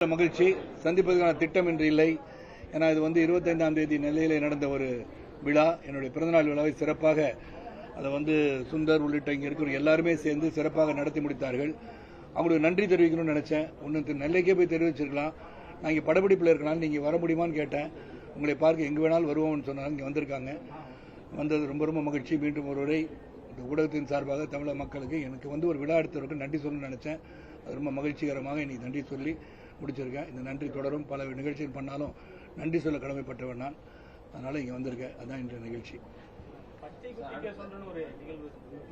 மகிழ்ச்சி. சந்திப்பதற்கான திட்டம் இன்று இல்லை. ஏன்னா இது 25ஆம் தேதி நெல்லையிலே நடந்த ஒரு விழா. என்னுடைய பிறந்தநாள் விழாவை சிறப்பாக அதை சுந்தர் உள்ளிட்ட இங்கே இருக்கிற எல்லாருமே சேர்ந்து சிறப்பாக நடத்தி முடித்தார்கள். அவங்களுக்கு நன்றி தெரிவிக்கணும்னு நினைச்சேன். ஒன்று நெல்லைக்கே போய் தெரிவிச்சிருக்கலாம். நான் இங்கே படப்பிடிப்பில் இருக்கலாம், நீங்கள் வர முடியுமான்னு கேட்டேன். உங்களை பார்க்க எங்கே வேணாலும் வருவோம்னு சொன்னாங்க. இங்கே வந்திருக்காங்க. வந்தது ரொம்ப ரொம்ப மகிழ்ச்சி. மீண்டும் ஒருவரை இந்த ஊடகத்தின் சார்பாக தமிழக மக்களுக்கு எனக்கு ஒரு விழா எடுத்தவருக்கு நன்றி சொல்லணும்னு நினைச்சேன். அது ரொம்ப மகிழ்ச்சிகரமாக இன்னைக்கு நன்றி சொல்லி முடிச்சிருக்கேன். இந்த நன்றி தொடரும். பல நிகழ்ச்சிகள் பண்ணாலும் நன்றி சொல்ல கடமைப்பட்டவன் நான். அதனால இங்கே வந்திருக்கேன். அதுதான் இன்றைய நிகழ்ச்சி.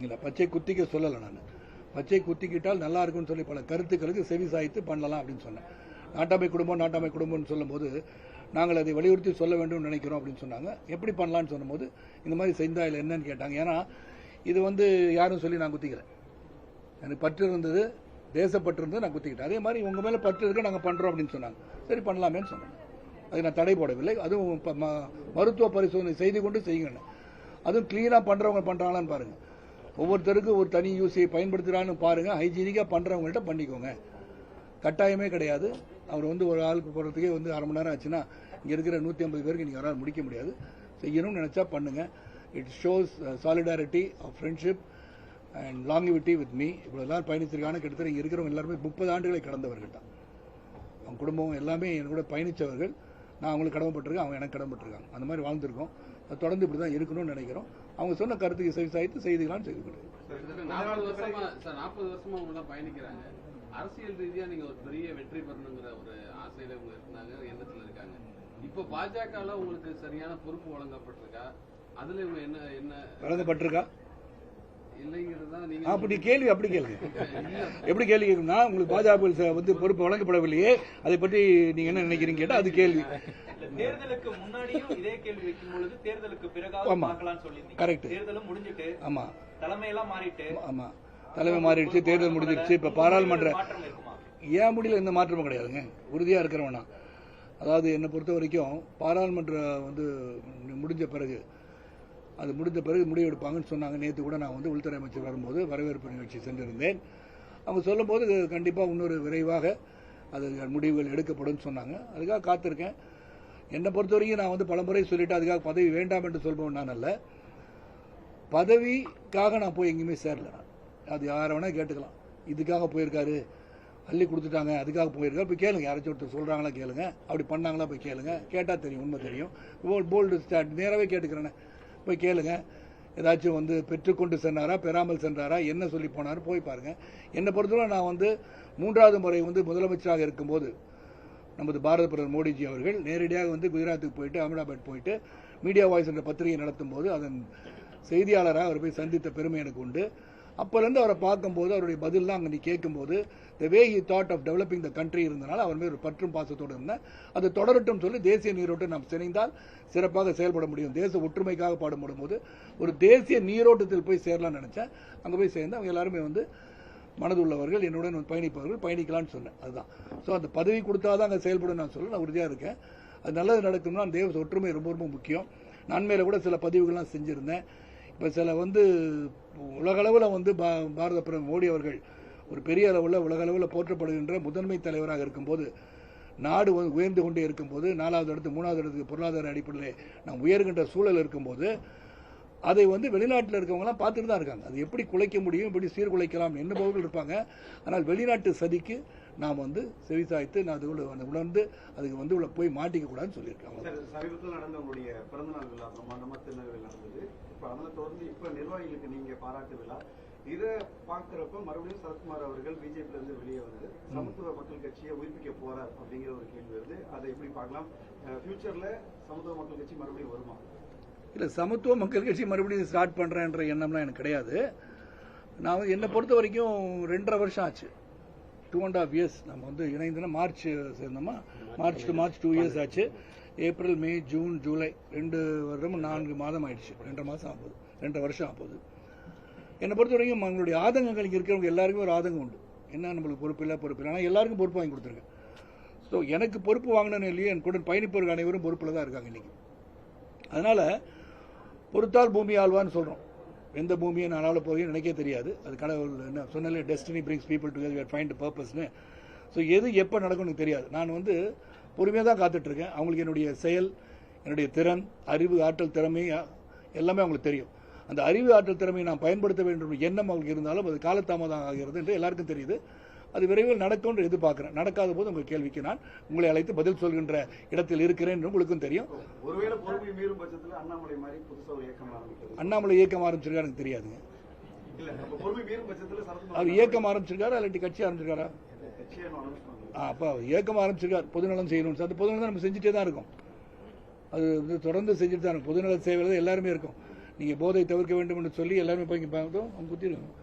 இல்லை, பச்சை குத்திக்க சொல்லலை. நான் பச்சை குத்திக்கிட்டால் நல்லா இருக்கும்னு சொல்லி பல கருத்துக்களுக்கு செவி சாய்த்து பண்ணலாம் அப்படின்னு சொன்னேன். நாட்டாமை குடும்பம்னு சொல்லும்போது நாங்கள் அதை வலியுறுத்தி சொல்ல வேண்டும் நினைக்கிறோம் அப்படின்னு சொன்னாங்க. எப்படி பண்ணலான்னு சொன்னபோது இந்த மாதிரி செய்தா இல்லை என்னன்னு கேட்டாங்க. ஏன்னா இது யாரும் சொல்லி நான் குத்திக்கிறேன். எனக்கு பற்று இருந்தது, தேசப்பற்று இருந்தது, நான் குத்திக்கிட்டேன். அதே மாதிரி உங்கள் மேலே பற்று இருக்க நாங்கள் பண்ணுறோம் அப்படின்னு சொன்னாங்க. சரி பண்ணலாமேன்னு சொன்னேன். அது நான் தடை போடவில்லை. அதுவும் மருத்துவ பரிசோதனை செய்து கொண்டு செய்யுங்க. அதுவும் கிளீனாக பண்ணுறவங்க பண்ணுறாங்களான்னு பாருங்கள். ஒவ்வொருத்தருக்கும் ஒரு தனி யூஸை பயன்படுத்துகிறான்னு பாருங்கள். ஹைஜீனிக்காக பண்ணுறவங்கள்ட்ட பண்ணிக்கோங்க. கட்டாயமே கிடையாது. அவர் ஒரு ஆளுக்கு போகிறதுக்கே அரை மணி நேரம் ஆச்சுன்னா இங்கே இருக்கிற 150 பேருக்கு நீங்கள் யாராவது முடிக்க முடியாது. செய்யணும்னு நினச்சா பண்ணுங்கள். It shows solidarity of friendship and longevity with me. இவ்வளோ எல்லாரும் பயணிச்சிருக்கான கிட்டத்தட்ட இங்கே இருக்கிறவங்க எல்லாருமே 30 ஆண்டுகளை கடந்தவர்கள் தான். அவங்க குடும்பம் எல்லாமே என் கூட பயணித்தவர்கள். நான் அவங்களுக்கு கடமைப்பட்டிருக்கேன், அவங்க எனக்கு கடமைப்பட்டிருக்காங்க. அந்த மாதிரி வாழ்ந்திருக்கோம். அது தொடர்ந்து இப்படி தான் இருக்கணும்னு நினைக்கிறோம். அவங்க சொன்ன கருத்துக்கு செவி சாய்த்து செய்திகளான்னு செய்து கொடுக்குறேன். 40 வருஷமா அவங்க பயணிக்கிறாங்க. அரசியல் ரீதியா நீங்க ஒரு பெரிய வெற்றி பெறணுங்கிற ஒரு ஆசையில அவங்க இருந்தாங்க, எண்ணத்துல இருக்காங்க. இப்ப பாஜகல உங்களுக்கு சரியான பொறுப்பு வழங்கப்பட்டிருக்கா? அதுல இவங்க என்ன வழங்கப்பட்டிருக்கா இல்லைங்கிறதா நீங்க அப்படி கேள்வி அப்படி கேளுங்க. எப்படி கேள்வி கேட்கணும்னா, உங்களுக்கு பாஜக பொறுப்பு வழங்கப்படவில்லையே, அதை பற்றி நீங்க என்ன நினைக்கிறீங்க கேட்டா அது கேள்வி. தேர்தலுக்கு முன்னாடியும் இதே கேள்வி வைக்கும் பொழுது தேர்தலுக்கு பிறகு பார்க்கலாம்னு சொல்லிருந்தீங்க. கரெக்ட். தேர்தலும் முடிஞ்சிட்டு, ஆமா, தலைமையெல்லாம் மாறிட்டு, ஆமா, தலைமை மாறிடுச்சு, தேர்தல் முடிஞ்சிருச்சு. இப்ப பாராளுமன்ற ஏன் முடியல, எந்த மாற்றமும் கிடையாதுங்க. உறுதியா இருக்கிறவனா. அதாவது என்னை பொறுத்த வரைக்கும் பாராளுமன்ற முடிஞ்ச பிறகு முடிவெடுப்பாங்கன்னு சொன்னாங்க. நேற்று கூட நான் உள்துறை அமைச்சர் வரும்போது வரவேற்பு நிகழ்ச்சி சென்றிருந்தேன். அவங்க சொல்லும்போது கண்டிப்பாக இன்னொரு விரைவாக அது முடிவுகள் எடுக்கப்படும் சொன்னாங்க. அதுக்காக காத்திருக்கேன். என்னை பொறுத்த வரைக்கும் நான் பலமுறை சொல்லிட்டு அதுக்காக பதவி வேண்டாம் என்று சொல்பவன் நான் அல்ல. பதவிக்காக நான் போய் எங்கேயுமே சேரல. அது யாரை வேணா கேட்டுக்கலாம். இதுக்காக போயிருக்காரு, அள்ளி கொடுத்துட்டாங்க, அதுக்காக போயிருக்காரு. இப்போ கேளுங்க, யாராச்சும் ஒருத்தர் சொல்கிறாங்களா கேளுங்க, அப்படி பண்ணாங்களா போய் கேளுங்க. கேட்டால் தெரியும், உண்மை தெரியும். போல்டு ஸ்டார்ட் நேராகவே கேட்டுக்கிறேன்னு போய் கேளுங்க. ஏதாச்சும் பெற்றுக்கொண்டு சென்றாரா, பெறாமல் சென்றாரா, என்ன சொல்லி போனார் போய் பாருங்க. என்னை பொறுத்தவரை நான் 3வது முறை முதலமைச்சராக இருக்கும்போது நமது பாரத பிரதமர் மோடிஜி அவர்கள் நேரடியாக குஜராத்துக்கு போயிட்டு அகமதாபாத் போயிட்டு மீடியா வாய்ஸ் என்ற பத்திரிகை நடத்தும் போது அதன் செய்தியாளராக அவர் போய் சந்தித்த பெருமை எனக்கு உண்டு. அப்போலேருந்து அவரை பார்க்கும்போது அவருடைய பதிலாம் அங்கே கேட்கும்போது the way he thought of developing the country இருந்தனால அவர் மேல் ஒரு பற்றும் பாசத்தோடு இருந்தேன். அது தொடரட்டும் சொல்லி தேசிய நீரோட்டம் நாம் சிணைந்தால் சிறப்பாக செயல்பட முடியும். தேச ஒற்றுமைக்காக பாடுபடும் போது ஒரு தேசிய நீரோட்டத்தில் போய் சேரலாம்னு நினைச்சேன். அங்கே போய் சேர்ந்து அவங்க எல்லாருமே மனதுள்ளவர்கள், என்னுடன் பயணிப்பவர்கள், பயணிக்கலாம்னு சொன்னேன். அதுதான். ஸோ அந்த பதவி கொடுத்தாதான் அங்கே செயல்படும் நான் சொல்ல நான் உறுதியாக இருக்கேன். அது நல்லது நடக்கும்னா தேச ஒற்றுமை ரொம்ப ரொம்ப முக்கியம். நான் மேலே கூட சில பதிவுகள்லாம் செஞ்சுருந்தேன். இப்போ சில உலகளவில் பாரத பிரதமர் மோடி அவர்கள் ஒரு பெரிய அளவில் உலகளவில் போற்றப்படுகின்ற முதன்மை தலைவராக இருக்கும்போது, நாடு உயர்ந்து கொண்டே இருக்கும்போது, 4வது இடத்து 3வது இடத்துக்கு பொருளாதார அடிப்படையில் நாம் உயர்கின்ற சூழல் இருக்கும்போது அதை வெளிநாட்டில் இருக்கவங்கலாம் பார்த்துட்டு தான் இருக்காங்க. அது எப்படி குலைக்க முடியும், எப்படி சீர்குலைக்கலாம் என்னபவர்கள் இருப்பாங்க. ஆனால் வெளிநாட்டு சதிக்கு நாம் செவிசாய்த்து நான் அது உணர்ந்து அதுக்கு உள்ள போய் மாட்டிக்க கூடாதுன்னு சொல்லியிருக்காங்க. சமீபத்தில் நடந்த உங்களுடைய பிறந்தநாள் விழா பிரமாண்டமாக திருநெல்வேலியில் நடந்தது. இப்போ அதனை தொடர்ந்து இப்போ நிர்வாகிகளுக்கு நீங்க பாராட்டு விழா, இதை பார்க்கிறப்ப மறுபடியும் சரத்குமார் அவர்கள் பிஜேபியிலிருந்து வெளியே வந்து சமத்துவ மக்கள் கட்சியை உயிர்ப்பிக்க போறார் அப்படிங்கிற ஒரு கேள்வி வருது. அதை எப்படி பார்க்கலாம்? ஃபியூச்சர்ல சமத்துவ மக்கள் கட்சி மறுபடியும் வருமா? இல்லை, சமத்துவ மக்கள் கட்சி மறுபடியும் ஸ்டார்ட் பண்ணுறேன்ற எண்ணம்லாம் எனக்கு கிடையாது. நான் என்னை பொறுத்த வரைக்கும் 2.5 வருஷம் ஆச்சு. 2.5 years நம்ம இணைந்தோன்னா மார்ச் சேர்ந்தோமா, மார்ச் டு மார்ச் 2 years ஆச்சு. ஏப்ரல், மே, ஜூன், ஜூலை 2 வருடம் 4 மாதம் ஆயிடுச்சு. 2.5 மாதம் ஆகுது, 2.5 வருஷம் ஆகுது. என்னை பொறுத்த வரைக்கும் நம்மளுடைய ஆதங்கங்கள் இங்கே இருக்கிறவங்க எல்லாருக்குமே ஒரு ஆதங்கம் உண்டு. என்ன நம்மளுக்கு பொறுப்பு இல்லை. ஆனால் எல்லாருக்கும் பொறுப்பு வாங்கி கொடுத்துருக்கேன். ஸோ எனக்கு பொறுப்பு வாங்கினேன்னு இல்லையே, என் கூட பயணிப்பவர்கள் அனைவரும் பொறுப்பில் தான் இருக்காங்க இன்றைக்கி. அதனால் பொறுத்தால் பூமி ஆழ்வான்னு சொல்கிறோம். எந்த பூமியை நான் ஆள போகிறேன்னு எனக்கே தெரியாது. அது கடவுள் என்ன சொன்னாலே destiny brings people together, we are find பர்பஸ்னு. ஸோ எது எப்போ நடக்கும்னு எனக்கு தெரியாது. நான் வந்து பொறுமையாக தான் காத்துட்ருக்கேன். அவங்களுக்கு என்னுடைய செயல், என்னுடைய திறன், அறிவு, ஆற்றல், திறமை எல்லாமே அவங்களுக்கு தெரியும். அந்த அறிவு, ஆற்றல், திறமையை நான் பயன்படுத்த வேண்டும் எண்ணம் அவங்களுக்கு இருந்தாலும் அது காலதாமதம் ஆகிறது என்று எல்லாருக்கும் தெரியுது. அது விரைவில் நடக்கும் என்று எதிர்பார்க்கிறேன். நடக்காத போது உங்கள் கேள்விக்கு நான் உங்களை அழைத்து பதில் சொல்கின்ற இடத்தில் இருக்கிறேன் என்று உங்களுக்கும் தெரியும். ஒருவேளை பொறுப்பை மீறும் பட்சத்தில் அண்ணாமலை மாதிரி புதுசாக ஒரு இயக்கம் ஆரம்பிக்கிறது. அண்ணாமலை இயக்கம் ஆரம்பிச்சிருக்காரு எனக்கு தெரியாதுங்க. இல்ல நம்ம பொறுப்பை மீறும் பட்சத்தில் சரத்குமார் அவர் இயக்கம் ஆரம்பிச்சிருக்காரா இல்லாட்டி கட்சி ஆரம்பிச்சிருக்காரா? கட்சியை அனௌன்ஸ் பண்ணுங்க. அப்போ இயக்கம் ஆரம்பிச்சிருக்கார். பொதுநலம் செய்யணும். அந்த பொதுநலம் நம்ம செஞ்சுட்டே தான் இருக்கோம். அது வந்து தொடர்ந்து செஞ்சுட்டு தான் இருக்கும். பொதுநல சேவையில் எல்லாருமே இருக்கும். நீங்கள் போதை தவிர்க்க வேண்டும் என்று சொல்லி எல்லாருமே போய் இங்கே பார்த்தோம் அவங்க குத்திருக்கோம்.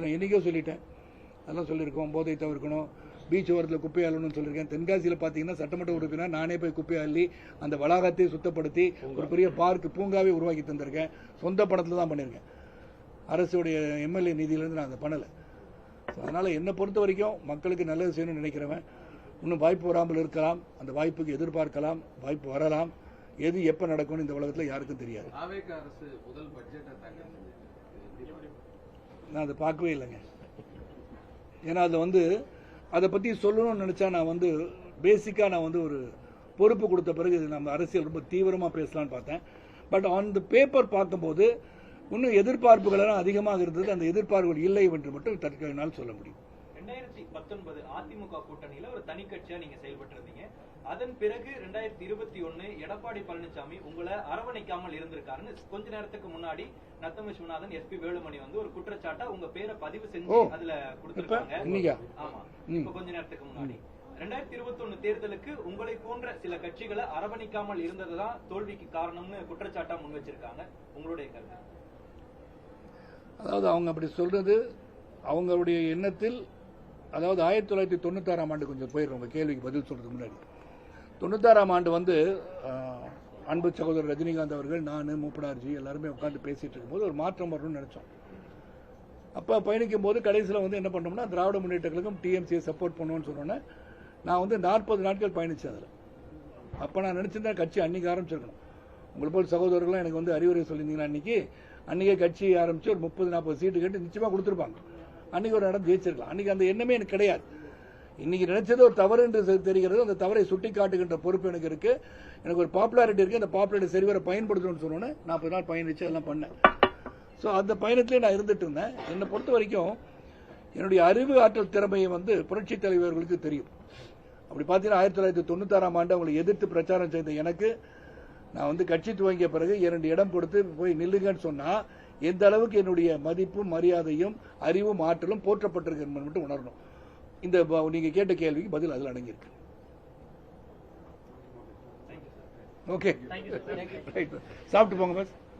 நான் என்றைக்கோ சொல்லிட்டேன். அதெல்லாம் சொல்லியிருக்கோம். போதை தவிர்க்கணும், பீச் ஓரத்தில் குப்பை அள்ளணும்னு சொல்லியிருக்கேன். தென்காசியில் பார்த்தீங்கன்னா சட்டமன்ற உறுப்பினர் நானே போய் குப்பை அள்ளி அந்த வளாகத்தை சுத்தப்படுத்தி ஒரு பெரிய பார்க் பூங்காவே உருவாக்கி தந்திருக்கேன். சொந்த பணத்தில் தான் பண்ணியிருக்கேன். அரசுடைய எம்எல்ஏ நிதியிலேருந்து நான் அதை பண்ணலை. அதனால் என்னை பொறுத்த வரைக்கும் மக்களுக்கு நல்லது செய்யணும்னு நினைக்கிறவன் இன்னும் வாய்ப்பு வராமல் இருக்கலாம். அந்த வாய்ப்புக்கு எதிர்பார்க்கலாம். வாய்ப்பு வரலாம். எது எப்போ நடக்கும்னு இந்த உலகத்தில் யாருக்கும் தெரியாது. அரசு முதல் பட்ஜெட்டை தாக்கல் செஞ்சது. நான் அதை பார்க்கவே இல்லைங்க. ஏன்னா அதில் வந்து அதை பற்றி சொல்லணும்னு நினச்சா நான் வந்து பேசிக்காக நான் வந்து ஒரு பொறுப்பு கொடுத்த பிறகு நம்ம அரசியல் ரொம்ப தீவிரமாக பேசலான்னு பார்த்தேன். பட் ஆன் த பேப்பர் பார்க்கும்போது இன்னும் எதிர்பார்ப்புகள் எல்லாம் அதிகமாக இருந்தது. அந்த எதிர்பார்ப்புகள் இல்லை என்று மட்டும் தற்காலினால் சொல்ல முடியும். 2019 அதிமுக கூட்டணியில ஒரு தனி கட்சியா நீங்க செயல்பட்டு இருந்தீங்க. அதன் பிறகு 2021 எடப்பாடி பழனிசாமி உங்களை அரவணைக்காமல் இருந்திருக்காருன்னு கொஞ்ச நேரத்துக்கு முன்னாடி நத்தம் விஸ்வநாதன், எஸ்பி வேலுமணி வந்து ஒரு குற்றச்சாட்டா உங்க பேரை பதிவு செஞ்சு அதுல கொடுத்திருக்காங்க. ஆமா, இப்ப கொஞ்ச நேரத்துக்கு முன்னாடி 2021 தேர்தலுக்கு உங்களை போன்ற சில கட்சிகளை அரவணைக்காமல் இருந்ததுதான் தோல்விக்கு காரணம்னு குற்றச்சாட்டா முன் வச்சிருக்காங்க. உங்களுடைய கருத்து? அதாவது அவங்க அப்படி சொல்றது அவங்களுடைய எண்ணத்தில், அதாவது 1996ஆம் ஆண்டு கொஞ்சம் போயிடுறோம் உங்க கேள்விக்கு பதில் சொல்றதுக்கு முன்னாடி. 96ஆம் ஆண்டு வந்து அன்பு சகோதரர் ரஜினிகாந்த் அவர்கள், நான், மூப்பனார்ஜி எல்லாருமே உட்காந்து பேசிட்டு இருக்கும்போது ஒரு மாற்றம் வரணும்னு நினைச்சோம். அப்போ பயணிக்கும் போது கடைசியில் வந்து என்ன பண்ணோம்னா திராவிட முன்னேற்ற கழகம் டிஎம்சியை சப்போர்ட் பண்ணுவோன்னு சொன்னோன்னே நான் வந்து 40 நாட்கள் பயணித்தேன் அதில். அப்போ நான் நினச்சிருந்தேன் கட்சி அன்றைக்கி ஆரம்பிச்சிருக்கணும். உங்களை போல் சகோதரர்களும் எனக்கு வந்து அறிவுரை சொல்லியிருந்தீங்கன்னா அன்றைக்கே கட்சி ஆரம்பித்து ஒரு 30-40 சீட்டு கேட்டு நிச்சயமாக கொடுத்துருப்பாங்க. அன்றைக்கி ஒரு இடம் ஜெயிச்சிருக்கலாம். அன்றைக்கி அந்த எண்ணமே எனக்கு கிடையாது. இன்னைக்கு நினைச்சது ஒரு தவறு என்று தெரிகிறது. அந்த தவறை சுட்டி காட்டுகின்ற பொறுப்பு எனக்கு இருக்கு. எனக்கு ஒரு பாப்புலாரிட்டி இருக்கு. அந்த பாப்புலாரிட்டி சரிவர பயன்படுத்தணும்னு சொன்னோன்னே 40 நாள் பயணிச்சு எல்லாம் பண்ணேன். ஸோ அந்த பயணத்திலே நான் இருந்துட்டு இருந்தேன். என்னை பொறுத்த வரைக்கும் என்னுடைய அறிவு, ஆற்றல், திறமையை வந்து புரட்சி தலைவர்களுக்கு தெரியும். அப்படி பார்த்தீங்கன்னா 1996ஆம் ஆண்டு அவங்களை எதிர்த்து பிரச்சாரம் செய்த எனக்கு நான் வந்து கட்சி துவங்கிய பிறகு 2 இடம் கொடுத்து போய் நில்லுங்கன்னு சொன்னா எந்த அளவுக்கு என்னுடைய மதிப்பும் மரியாதையும் அறிவும் ஆற்றலும் போற்றப்பட்டிருக்கு என்பது மட்டும் உணரணும். இந்த நீங்க கேட்ட கேள்விக்கு பதில் அதில் அடங்கியிருக்கு. ஓகே, சாப்பிட்டு போங்க பஸ்.